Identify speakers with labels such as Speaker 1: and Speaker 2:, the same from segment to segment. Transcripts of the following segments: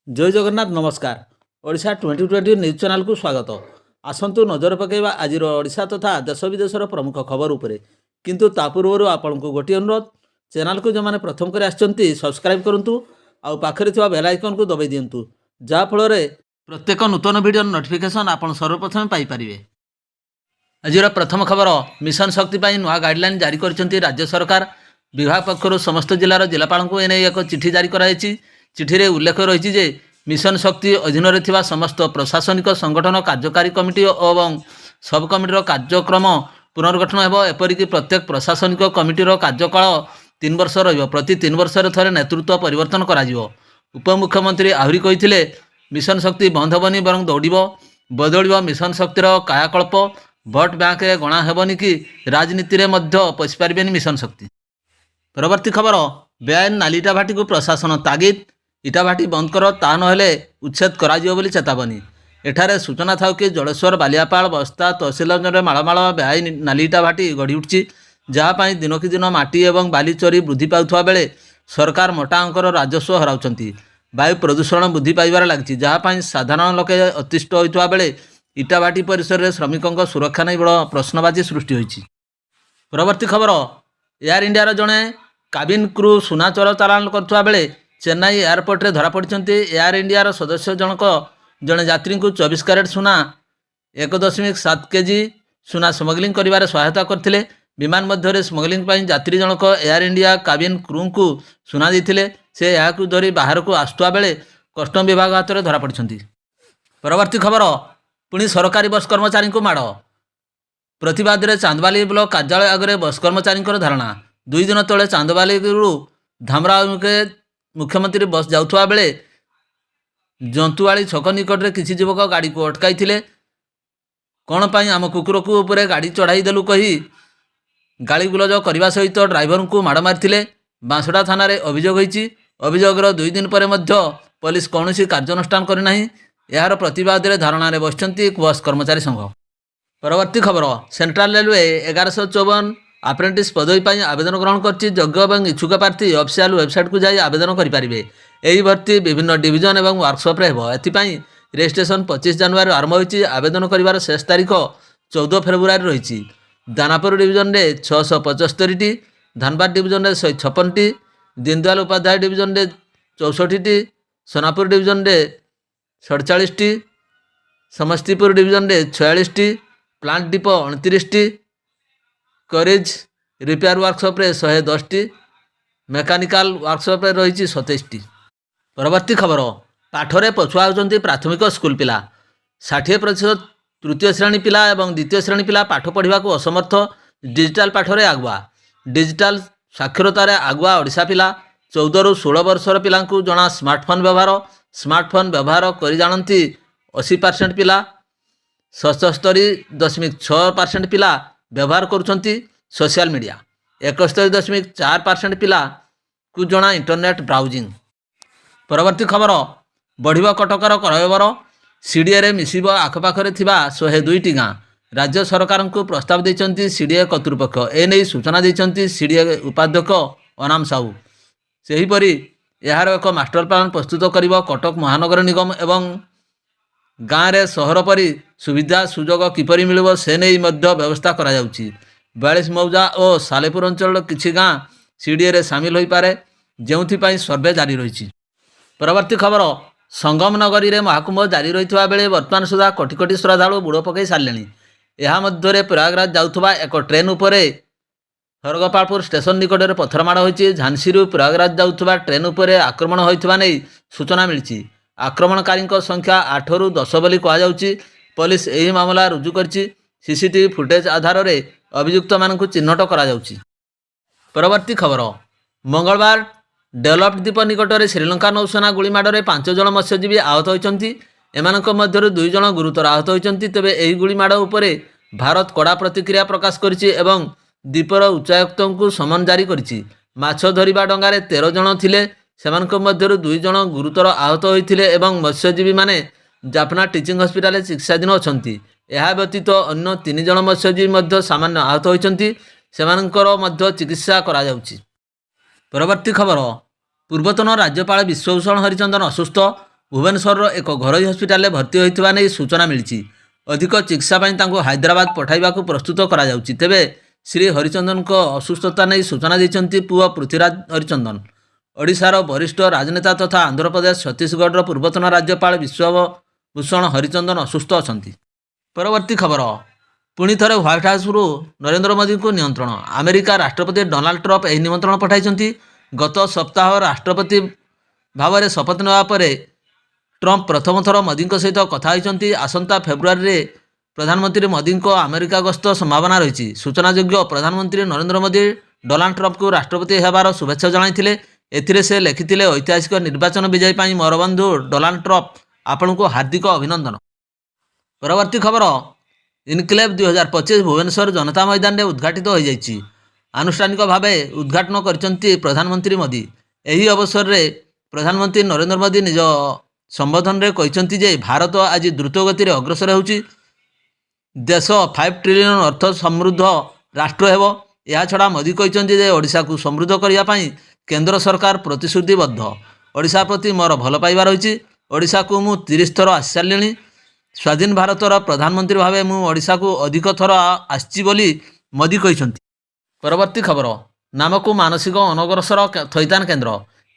Speaker 1: जय जगन्नाथ नमस्कार। Odisha 2020 news channel को स्वागत। आसंतु नजर पकईवा आज ओडिशा तथा देश विदेशर प्रमुख खबर उपरे। किंतु ता पूर्व आपण को गोटे अनुरोध, चैनल को जो मैंने प्रथम कर सब्सक्राइब करूँ आउ पाखरे थिबा बेल आइकन को दबाई दिंतु, जहाँ फल प्रत्येक नूतन वीडियो नोटिफिकेशन आपण सर्वप्रथम पाइपारे। आज प्रथम खबर, मिशन शक्ति नुआ गाइडलाइन जारी कर राज्य सरकार। विभाग पक्षर समस्त जिलार जिलापाल को एने एक चिठी जारी कराई। चिठी उल्लेख रही जे मिशन शक्ति अधीन थिबा समस्त प्रशासनिक संगठन कार्यकारी कमिटी और सब कमिटर कार्यक्रम पुनर्गठन हेबो। एपरिक प्रत्येक प्रशासनिक कमिटर कार्यकाल 3 वर्ष रहिबो। प्रति 3 वर्ष थरे नेतृत्व परिवर्तन कराजिवो। उपमुख्यमंत्री आहुरी कहिथिले मिशन शक्ति बंद हेबनी बरं दौड़िबो, बदलिबो मिशन शक्तिर कायाकल्प। भोट बैंक रे गणा हेबनी कि राजनीति रे मध्य पशि पारिबेनी मिशन शक्ति। परवर्ती खबर, बेआईन नाली इटा भाटी को प्रशासन तागिद। इटा भाटी बंद कर, ता नहेले उच्छेद कराजियो बोली चेतावनी। एठारे सूचना था कि जलेश्वर, बालियापाल, बस्ता तहसिल मालमाल बेआईन नाली इटा भाटी गढ़ी उठी, जहाँपाई दिनक दिन माटी और बाली चोरी वृद्धि पाउथुवा बेले सरकार मोटा अंकर राजस्व हराउछंती। वायु प्रदूषण वृद्धि पाइबार लागिछि, जहाँपाई साधारण लोके अतिष्ठ होइथुवा बेले इटा भाटी परिसर में श्रमिकों सुरक्षा नहीं बड़ प्रश्नबाची सृष्टि होइछि। परवर्ती खबर, एयर इंडिया जड़े काबिन क्रू सुना चोर चालान करुवा बेले चेन्नई एयरपोर्ट रे धरा पड़ते। एयर इंडिया सदस्य जनक जड़े यात्री को 24 कैरेट सुना 1.7 केजी सुना स्मगलिंग करिवारे सहायता करथिले। विमान मध्य स्मगलिंग पर यात्री जनक एयर इंडिया काबिन क्रू को सुना देथिले। से याकू धरी बाहर को आसुवा बेले कस्टम विभाग हाथ में धरा पड़ते। परवर्ती खबर, पुणी सरकारी बस कर्मचारी को माड़। प्रतिवाद रे चांदबाली ब्लॉक कार्यालय आगे बस कर्मचारी धारणा। 2 दिन तले चांदबाली धामरा अभिमुखे मुख्यमंत्री बस जाउथुवा बेले जंतुआली छक निकट में किसी युवक गाड़ी को अटकाई। कौन पाई आम कुकुर को ऊपर गाड़ी चढ़ाई देलु कही गाड़ी गुलज करने सहित ड्राइवर को माड़ मारी। बांसड़ा थाना अभियोग होती। अभियोगर 2 दिन पर पुलिस कौन कार्यानुष्ठान करना। यार प्रतिवाद में धारणा बसचंती बस कर्मचारी संघ। परवर्ती खबर, सेंट्रल रेलवे 1154 आप्रेंटिस पदवी पर आवेदन ग्रहण कर योग्य और इच्छुक प्रार्थी ऑफिशियल वेबसाइट को जाई आवेदन करेंगे। यही भर्ती विभिन्न डिविजन और वर्कशॉप एथिपाई रजिस्ट्रेशन 25 जनवरी आरंभ होती। आवेदन कर शेष तारीख 14 फेब्रुआरी रही। दानापुर डिविजन में 675, धानबाद डिविजन में 156, दीनदयाल उपाध्याय डिविजन में 64, सोनापुर डिविजन में 47, समस्तीपुर डिविजन में 46, प्लांट डिपो 29, करेज रिपेयर वर्कशॉप रे 110, मेकानिकल वर्कशॉप रे रही 27। परवर्ती खबर, पाठरे पछुआ होती प्राथमिक स्कूल पिला। 60% तृतीय श्रेणी पिला और द्वितीय श्रेणी पिला पाठ पढ़ा को असमर्थ। डिजिटाल पाठरे आगुआ। डिजिटाल साक्षरतार आगुआ ओडिशा पिला। 14 ରୁ 16 वर्षर पिला जना स्मार्टफोन व्यवहार। स्मार्टफोन व्यवहार कर जानती 80% पिला। 77.6% पिला व्यवहार करुछंती सोशल मीडिया। 71.4% पिला को जना इंटरनेट ब्राउजिंग। परवर्ती खबर, बढ़िबा कटकर करयबर। सीडीए मिसिब आखपाखरे थिबा 102टी गाँ। राज्य सरकार को प्रस्ताव देइछंती सीडीए कर्तृपक्ष। एने सूचना देइछंती सीडीए उपाध्यक्ष अनाम साहू। सेहीपरि यार एक मास्टर प्लान प्रस्तुत करिब कटक महानगर निगम एवं गाँव में सहर परी सुविधा सुजोग किपरि मिलिबो से नहीं मध्य व्यवस्था करा जाउची। 42 मौजा और सालेपुर अंचल किछि गाँ सीडीए रे सामिल होई पारे, जेउथिपाई सर्वे जारी रही। परवर्ती खबर, संगम नगरी रे महाकुंभ जारी रही बेले वर्तमान सुधा कोटी कोटी श्रद्धालु बुड़ पकई सारे। यह मध्य प्रयागराज जाउथबा एक ट्रेन उपरे हरगोपालपुर स्टेशन निकट में पथरमाड़ होती। झांसी प्रयागराज जाउथबा ट्रेन उपरे आक्रमण होइथबा नै सूचना मिली। आक्रमणकारी संख्या 8 ରୁ 10 बोली कहुच्छी। पुलिस यही मामला रुजु करछि। सीसीटीवी फुटेज आधार में अभियुक्त मानक चिन्हट करा जाउछि। परवर्ती खबर, मंगलवार डेवलप्ड द्वीप निकट में श्रीलंका नौसेना गुलीमाड़ 5 जन मत्स्यजीवी आहत होती। एमानक मध्यरु 2 जन गुरुतर आहत होती। तेबे यही गुलीमाड़ उपरे भारत कड़ा प्रतिक्रिया प्रकाश करिछि एवं द्वीपर उच्चायुक्त को समन जारी करिछि। माछ धरिबा डंगारे 13 जन थिले। सेमानक मध्यरु 2 जन गुरुतर आहत होइथिले एवं मत्स्यजीवी माने जाफना टीचिंग हॉस्पिटल चिकित्साधीन अछंती। यह व्यतीत अन्य 3 जन मत्स्यजीवी मध्य सामान्य आहत होइछंती। सेमानकर मध्य चिकित्सा करा जाउछि। परवर्ती खबर, पूर्वतन राज्यपाल विश्वभूषण हरिचंदन असुस्थ। ଭୁବନେଶ୍ୱରର ଏକ ଘରୋଇ ହସ୍ପିଟାଲରେ ଭର୍ତ୍ତି ହୋଇଥିବା ନେଇ ସୂଚନା ମିଳିଛି। ଅଧିକ ଚିକିତ୍ସା ପାଇଁ ତାଙ୍କୁ ହାଇଦ୍ରାବାଦ ପଠାଇବାକୁ ପ୍ରସ୍ତୁତ କରାଯାଉଛି। ତେବେ ଶ୍ରୀ ହରିଚନ୍ଦନଙ୍କ ଅସୁସ୍ଥତା ନେଇ ସୂଚନା ଦେଇଛନ୍ତି ପୁଅ ପୃଥ୍ୱୀରାଜ ହରିଚନ୍ଦନ। ଓଡ଼ିଶାର ବରିଷ୍ଠ ରାଜନେତା ତଥା ଆନ୍ଧ୍ରପ୍ରଦେଶ ଛତିଶଗଡ଼ର ପୂର୍ବତନ ରାଜ୍ୟପାଳ ବିଶ୍ୱଭୂଷଣ ହରିଚନ୍ଦନ ଅସୁସ୍ଥ ଅଛନ୍ତି। ପରବର୍ତ୍ତୀ ଖବର, ପୁଣି ଥରେ ହ୍ୱାଇଟ୍ ହାଉସ୍ରୁ ନରେନ୍ଦ୍ର ମୋଦିଙ୍କୁ ନିମନ୍ତ୍ରଣ। ଆମେରିକା ରାଷ୍ଟ୍ରପତି ଡୋନାଲ୍ଡ ଟ୍ରମ୍ପ ଏହି ନିମନ୍ତ୍ରଣ ପଠାଇଛନ୍ତି। ଗତ ସପ୍ତାହ ରାଷ୍ଟ୍ରପତି ଭାବରେ ଶପଥ ନେବା ପରେ ଟ୍ରମ୍ପ ପ୍ରଥମ ଥର ମୋଦିଙ୍କ ସହିତ କଥା ହୋଇଛନ୍ତି। ଆସନ୍ତା ଫେବୃଆରୀରେ ପ୍ରଧାନମନ୍ତ୍ରୀ ମୋଦିଙ୍କ ଆମେରିକା ଗସ୍ତ ସମ୍ଭାବନା ରହିଛି। ସୂଚନାଯୋଗ୍ୟ, ପ୍ରଧାନମନ୍ତ୍ରୀ ନରେନ୍ଦ୍ର ମୋଦି ଡୋନାଲ୍ଡ ଟ୍ରମ୍ପଙ୍କୁ ରାଷ୍ଟ୍ରପତି ହେବାର ଶୁଭେଚ୍ଛା ଜଣାଇଥିଲେ। ଏଥିରେ ସେ ଲେଖିଥିଲେ, ଐତିହାସିକ ନିର୍ବାଚନ ବିଜୟ ପାଇଁ ମୋର ବନ୍ଧୁ ଡୋନାଲ୍ଡ ଟ୍ରମ୍ପ ଆପଣଙ୍କୁ ହାର୍ଦ୍ଦିକ ଅଭିନନ୍ଦନ। ପରବର୍ତ୍ତୀ ଖବର, ଇନକ୍ଲେଭ୍ 2025 ଭୁବନେଶ୍ୱର ଜନତା ମଇଦାନରେ ଉଦ୍ଘାଟିତ ହୋଇଯାଇଛି। ଆନୁଷ୍ଠାନିକ ଭାବେ ଉଦ୍ଘାଟନ କରିଛନ୍ତି ପ୍ରଧାନମନ୍ତ୍ରୀ ମୋଦି। ଏହି ଅବସରରେ ପ୍ରଧାନମନ୍ତ୍ରୀ ନରେନ୍ଦ୍ର ମୋଦି ନିଜ ସମ୍ବୋଧନରେ କହିଛନ୍ତି ଯେ ଭାରତ ଆଜି ଦ୍ରୁତ ଗତିରେ ଅଗ୍ରସର ହେଉଛି। ଦେଶ 5 ଟ୍ରିଲିୟନ ଅର୍ଥ ସମୃଦ୍ଧ ରାଷ୍ଟ୍ର ହେବ। ଏହାଛଡ଼ା ମୋଦି କହିଛନ୍ତି ଯେ ଓଡ଼ିଶାକୁ ସମୃଦ୍ଧ କରିବା ପାଇଁ କେନ୍ଦ୍ର ସରକାର ପ୍ରତିଶ୍ରୁତିବଦ୍ଧ। ଓଡ଼ିଶା ପ୍ରତି ମୋର ଭଲ ପାଇବା ରହିଛି। ଓଡ଼ିଶାକୁ ମୁଁ 30 ଥର ଆସିସାରିଲିଣି। ସ୍ୱାଧୀନ ଭାରତର ପ୍ରଧାନମନ୍ତ୍ରୀ ଭାବେ ମୁଁ ଓଡ଼ିଶାକୁ ଅଧିକ ଥର ଆସିଛି ବୋଲି ମୋଦି କହିଛନ୍ତି। ପରବର୍ତ୍ତୀ ଖବର, ନାମକୁ ମାନସିକ ଅନଗ୍ରସର ଥଇଥାନ କେନ୍ଦ୍ର,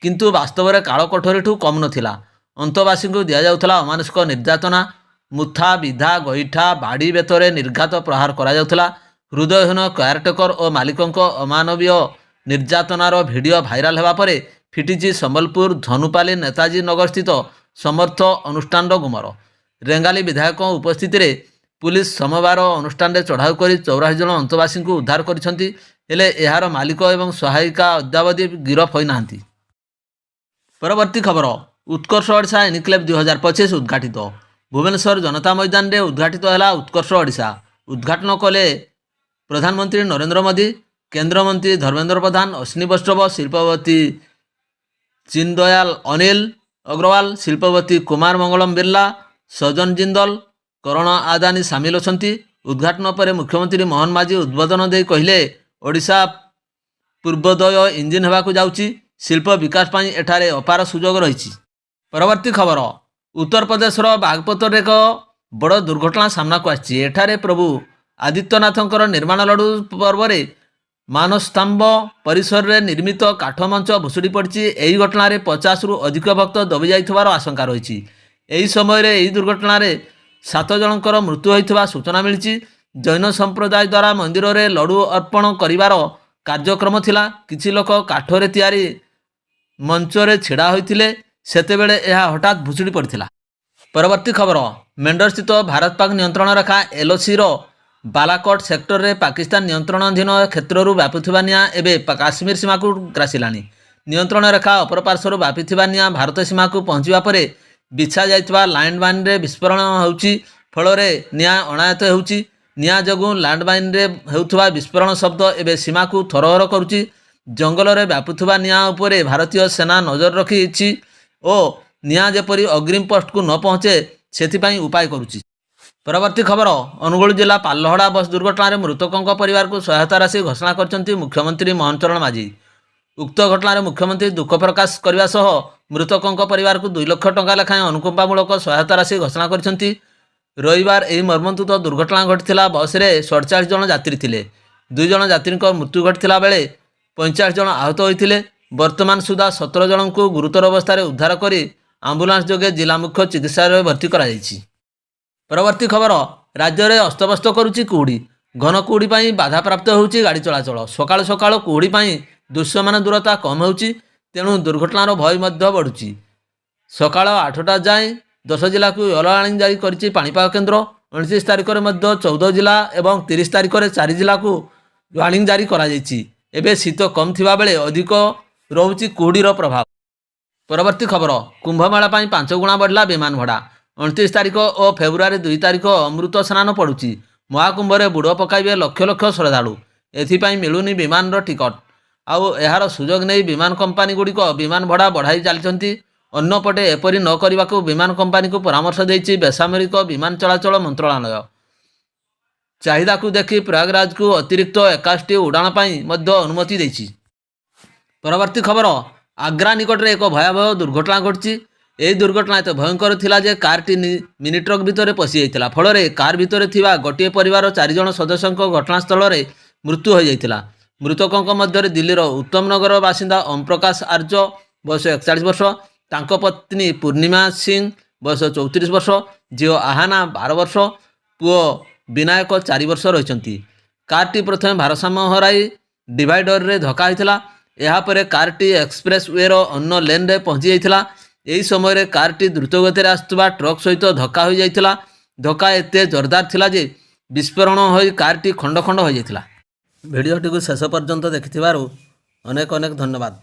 Speaker 1: କିନ୍ତୁ ବାସ୍ତବରେ କାଳ କୋଠରୀଠୁ କମ୍ ନଥିଲା। ଅନ୍ତବାସୀଙ୍କୁ ଦିଆଯାଉଥିଲା ଅମାନସିକ ନିର୍ଯାତନା। ମୁଥା, ବିଧା, ଗୋଇଠା, ବାଡ଼ି ବେତରେ ନିର୍ଘାତ ପ୍ରହାର କରାଯାଉଥିଲା। ହୃଦୟହୀନ କେୟାରଟେକର ଓ ମାଲିକଙ୍କ ଅମାନବୀୟ ନିର୍ଯାତନାର ଭିଡ଼ିଓ ଭାଇରାଲ ହେବା ପରେ ଫିଟିଛି ସମ୍ବଲପୁର ଧନୁପାଲି ନେତାଜୀ ନଗରସ୍ଥିତ ସମର୍ଥ ଅନୁଷ୍ଠାନର ଗୁମର। ରେଙ୍ଗାଲି ବିଧାୟକଙ୍କ ଉପସ୍ଥିତିରେ ପୁଲିସ ସୋମବାର ଅନୁଷ୍ଠାନରେ ଚଢ଼ାଉ କରି 84 ଜଣ ଅନ୍ତବାସୀଙ୍କୁ ଉଦ୍ଧାର କରିଛନ୍ତି। ହେଲେ ଏହାର ମାଲିକ ଏବଂ ସହାୟିକା ଅଦ୍ୟାବଧି ଗିରଫ ହୋଇନାହାନ୍ତି। ପରବର୍ତ୍ତୀ ଖବର, ଉତ୍କର୍ଷ ଓଡ଼ିଶା ଇନକ୍ଲେଭ୍ 2025 ଉଦ୍ଘାଟିତ। ଭୁବନେଶ୍ୱର ଜନତା ମଇଦାନରେ ଉଦ୍ଘାଟିତ ହେଲା ଉତ୍କର୍ଷ ଓଡ଼ିଶା। ଉଦ୍ଘାଟନ କଲେ ପ୍ରଧାନମନ୍ତ୍ରୀ ନରେନ୍ଦ୍ର ମୋଦି, କେନ୍ଦ୍ରମନ୍ତ୍ରୀ ଧର୍ମେନ୍ଦ୍ର ପ୍ରଧାନ, ଅଶ୍ୱିନୀ ବୈଷ୍ଣବ, ଶିଳ୍ପପତି ଚିନ୍ଦୟାଲ ଅନିଲ ଅଗ୍ରୱାଲ, ଶିଳ୍ପପତି କୁମାର ମଙ୍ଗଳମ ବିର୍ଲା, ସଜନ ଜିନ୍ଦଲ, କରଣ ଆଦାନୀ ସାମିଲ ଅଛନ୍ତି। ଉଦ୍ଘାଟନ ପରେ ମୁଖ୍ୟମନ୍ତ୍ରୀ ମୋହନ ମାଝୀ ଉଦ୍ବୋଧନ ଦେଇ କହିଲେ, ଓଡ଼ିଶା ପୂର୍ବୋଦୟ ଇଞ୍ଜିନ ହେବାକୁ ଯାଉଛି। ଶିଳ୍ପ ବିକାଶ ପାଇଁ ଏଠାରେ ଅପାର ସୁଯୋଗ ରହିଛି। ପରବର୍ତ୍ତୀ ଖବର, ଉତ୍ତରପ୍ରଦେଶର ବାଗପତରେ ଏକ ବଡ଼ ଦୁର୍ଘଟଣା ସାମ୍ନାକୁ ଆସିଛି। ଏଠାରେ ପ୍ରଭୁ ଆଦିତ୍ୟନାଥଙ୍କର ନିର୍ମାଣ ଲଡ଼ୁ ପର୍ବରେ ମାନସ୍ତମ୍ଭ ପରିସରରେ ନିର୍ମିତ କାଠ ମଞ୍ଚ ଭୁଷୁଡ଼ି ପଡ଼ିଛି। ଏହି ଘଟଣାରେ 50ରୁ ଅଧିକ ଭକ୍ତ ଦବି ଯାଇଥିବାର ଆଶଙ୍କା ରହିଛି। ଏହି ସମୟରେ ଏହି ଦୁର୍ଘଟଣାରେ 7 ଜଣଙ୍କର ମୃତ୍ୟୁ ହୋଇଥିବା ସୂଚନା ମିଳିଛି। ଜୈନ ସମ୍ପ୍ରଦାୟ ଦ୍ୱାରା ମନ୍ଦିରରେ ଲଡ଼ୁ ଅର୍ପଣ କରିବାର କାର୍ଯ୍ୟକ୍ରମ ଥିଲା। କିଛି ଲୋକ କାଠରେ ତିଆରି ମଞ୍ଚରେ ଛିଡ଼ା ହୋଇଥିଲେ, ସେତେବେଳେ ଏହା ହଠାତ୍ ଭୁଷୁଡ଼ି ପଡ଼ିଥିଲା। ପରବର୍ତ୍ତୀ ଖବର, ମେଣ୍ଡରସ୍ଥିତ ଭାରତ ପାକ୍ ନିୟନ୍ତ୍ରଣ ରେଖା LOCର ବାଲାକୋଟ ସେକ୍ଟରରେ ପାକିସ୍ତାନ ନିୟନ୍ତ୍ରଣାଧୀନ କ୍ଷେତ୍ରରୁ ବ୍ୟାପୁଥିବା ନିଆଁ ଏବେ କାଶ୍ମୀର ସୀମାକୁ ଗ୍ରାସିଲାଣି। ନିୟନ୍ତ୍ରଣ ରେଖା ଅପର ପାର୍ଶ୍ୱରୁ ବ୍ୟାପିଥିବା ନିଆଁ ଭାରତ ସୀମାକୁ ପହଞ୍ଚିବା ପରେ ବିଛା ଯାଇଥିବା ଲ୍ୟାଣ୍ଡମାଇନ୍ରେ ବିସ୍ଫୋରଣ ହେଉଛି। ଫଳରେ ନିଆଁ ଅଣାୟତ୍ତ ହେଉଛି। ନିଆଁ ଯୋଗୁଁ ଲ୍ୟାଣ୍ଡମାଇନ୍ରେ ହେଉଥିବା ବିସ୍ଫୋରଣ ଶବ୍ଦ ଏବେ ସୀମାକୁ ଥରହର କରୁଛି। ଜଙ୍ଗଲରେ ବ୍ୟାପୁଥିବା ନିଆଁ ଉପରେ ଭାରତୀୟ ସେନା ନଜର ରଖିଛି ଓ ନିଆଁ ଯେପରି ଅଗ୍ରିମ ପୋଷ୍ଟକୁ ନ ପହଞ୍ଚେ ସେଥିପାଇଁ ଉପାୟ କରୁଛି। ପରବର୍ତ୍ତୀ ଖବର, ଅନୁଗୁଳ ଜିଲ୍ଲା ପାଲହଡ଼ା ବସ୍ ଦୁର୍ଘଟଣାରେ ମୃତକଙ୍କ ପରିବାରକୁ ସହାୟତା ରାଶି ଘୋଷଣା କରିଛନ୍ତି ମୁଖ୍ୟମନ୍ତ୍ରୀ ମୋହନ ଚରଣ ମାଝୀ। ଉକ୍ତ ଘଟଣାରେ ମୁଖ୍ୟମନ୍ତ୍ରୀ ଦୁଃଖ ପ୍ରକାଶ କରିବା ସହ ମୃତକଙ୍କ ପରିବାରକୁ 2 ଲକ୍ଷ ଟଙ୍କା ଲେଖାଏଁ ଅନୁକମ୍ପାମୂଳକ ସହାୟତା ରାଶି ଘୋଷଣା କରିଛନ୍ତି। ରବିବାର ଏହି ମର୍ମନ୍ତୁଦ ଦୁର୍ଘଟଣା ଘଟିଥିଲା। ବସ୍ରେ 47 ଜଣ ଯାତ୍ରୀ ଥିଲେ। 2 ଜଣ ଯାତ୍ରୀଙ୍କ ମୃତ୍ୟୁ ଘଟିଥିଲା ବେଳେ 45 ଜଣ ଆହତ ହୋଇଥିଲେ। ବର୍ତ୍ତମାନ ସୁଦ୍ଧା 17 ଜଣଙ୍କୁ ଗୁରୁତର ଅବସ୍ଥାରେ ଉଦ୍ଧାର କରି ଆମ୍ବୁଲାନ୍ସ ଯୋଗେ ଜିଲ୍ଲା ମୁଖ୍ୟ ଚିକିତ୍ସାଳୟରେ ଭର୍ତ୍ତି କରାଯାଇଛି। ପରବର୍ତ୍ତୀ ଖବର, ରାଜ୍ୟରେ ଅସ୍ତବ୍ୟସ୍ତ କରୁଛି କୁହୁଡ଼ି। ଘନ କୁହୁଡ଼ି ପାଇଁ ବାଧାପ୍ରାପ୍ତ ହେଉଛି ଗାଡ଼ି ଚଳାଚଳ। ସକାଳୁ ସକାଳୁ କୁହୁଡ଼ି ପାଇଁ ଦୃଶ୍ୟମାନ ଦୂରତା କମ୍ ହେଉଛି, ତେଣୁ ଦୁର୍ଘଟଣାର ଭୟ ମଧ୍ୟ ବଢ଼ୁଛି। ସକାଳ 8ଟା ଯାଏଁ 10 ଜିଲ୍ଲାକୁ ୟେଲୋ ୱାର୍ଣ୍ଣିଂ ଜାରି କରିଛି ପାଣିପାଗ କେନ୍ଦ୍ର। 29 ତାରିଖରେ ମଧ୍ୟ 14 ଜିଲ୍ଲା ଏବଂ 30 ତାରିଖରେ 4 ଜିଲ୍ଲାକୁ ୱାର୍ଣ୍ଣିଂ ଜାରି କରାଯାଇଛି। ଏବେ ଶୀତ କମ୍ ଥିବାବେଳେ ଅଧିକ ରହୁଛି କୁହୁଡ଼ିର ପ୍ରଭାବ। ପରବର୍ତ୍ତୀ ଖବର, କୁମ୍ଭମେଳା ପାଇଁ 5 ଗୁଣା ବଢ଼ିଲା ବିମାନ ଭଡ଼ା। 29 ତାରିଖ ଓ ଫେବୃଆରୀ 2 ତାରିଖ ଅମୃତ ସ୍ନାନ ପଡ଼ୁଛି। ମହାକୁମ୍ଭରେ ବୁଡ଼ ପକାଇବେ ଲକ୍ଷ ଲକ୍ଷ ଶ୍ରଦ୍ଧାଳୁ। ଏଥିପାଇଁ ମିଳୁନି ବିମାନର ଟିକଟ। ଆଉ ଏହାର ସୁଯୋଗ ନେଇ ବିମାନ କମ୍ପାନୀଗୁଡ଼ିକ ବିମାନ ଭଡ଼ା ବଢ଼ାଇ ଚାଲିଛନ୍ତି। ଅନ୍ୟପଟେ ଏପରି ନ କରିବାକୁ ବିମାନ କମ୍ପାନୀକୁ ପରାମର୍ଶ ଦେଇଛି ବେସାମରିକ ବିମାନ ଚଳାଚଳ ମନ୍ତ୍ରଣାଳୟ। ଚାହିଦାକୁ ଦେଖି ପ୍ରୟାଗରାଜକୁ ଅତିରିକ୍ତ 21ଟି ଉଡ଼ାଣ ପାଇଁ ମଧ୍ୟ ଅନୁମତି ଦେଇଛି। ପରବର୍ତ୍ତୀ ଖବର, ଆଗ୍ରା ନିକଟରେ ଏକ ଭୟାବହ ଦୁର୍ଘଟଣା ଘଟିଛି। ଏହି ଦୁର୍ଘଟଣା ଏତେ ଭୟଙ୍କର ଥିଲା ଯେ କାରଟି ମିନି ଟ୍ରକ୍ ଭିତରେ ପଶିଯାଇଥିଲା। ଫଳରେ କାର୍ ଭିତରେ ଥିବା ଗୋଟିଏ ପରିବାର 4 ଜଣ ସଦସ୍ୟଙ୍କ ଘଟଣାସ୍ଥଳରେ ମୃତ୍ୟୁ ହୋଇଯାଇଥିଲା। ମୃତକଙ୍କ ମଧ୍ୟରେ ଦିଲ୍ଲୀର ଉତ୍ତମ ନଗର ବାସିନ୍ଦା ଓମ ପ୍ରକାଶ ଆର୍ଯ୍ୟ ବୟସ 41 ବର୍ଷ, ତାଙ୍କ ପତ୍ନୀ ପୂର୍ଣ୍ଣିମା ସିଂ ବୟସ 34 ବର୍ଷ, ଝିଅ ଆହାନା 12 ବର୍ଷ, ପୁଅ ବିନାୟକ 4 ବର୍ଷ ରହିଛନ୍ତି। କାରଟି ପ୍ରଥମେ ଭାରସାମ୍ୟ ହରାଇ ଡିଭାଇଡରରେ ଧକ୍କା ହୋଇଥିଲା। ଏହାପରେ କାରଟି ଏକ୍ସପ୍ରେସ୍ ୱେର ଅନ୍ୟ ଲେନ୍ରେ ପହଞ୍ଚି ଯାଇଥିଲା। ଏହି ସମୟରେ କାରଟି ଦ୍ରୁତଗତିରେ ଆସୁଥିବା ଟ୍ରକ୍ ସହିତ ଧକ୍କା ହୋଇଯାଇଥିଲା। ଧକ୍କା ଏତେ ଜୋରଦାର ଥିଲା ଯେ ବିସ୍ଫୋରଣ ହୋଇ କାରଟି ଖଣ୍ଡ ଖଣ୍ଡ ହୋଇଯାଇଥିଲା। ଭିଡ଼ିଓଟିକୁ ଶେଷ ପର୍ଯ୍ୟନ୍ତ ଦେଖିଥିବାରୁ ଅନେକ ଅନେକ ଧନ୍ୟବାଦ।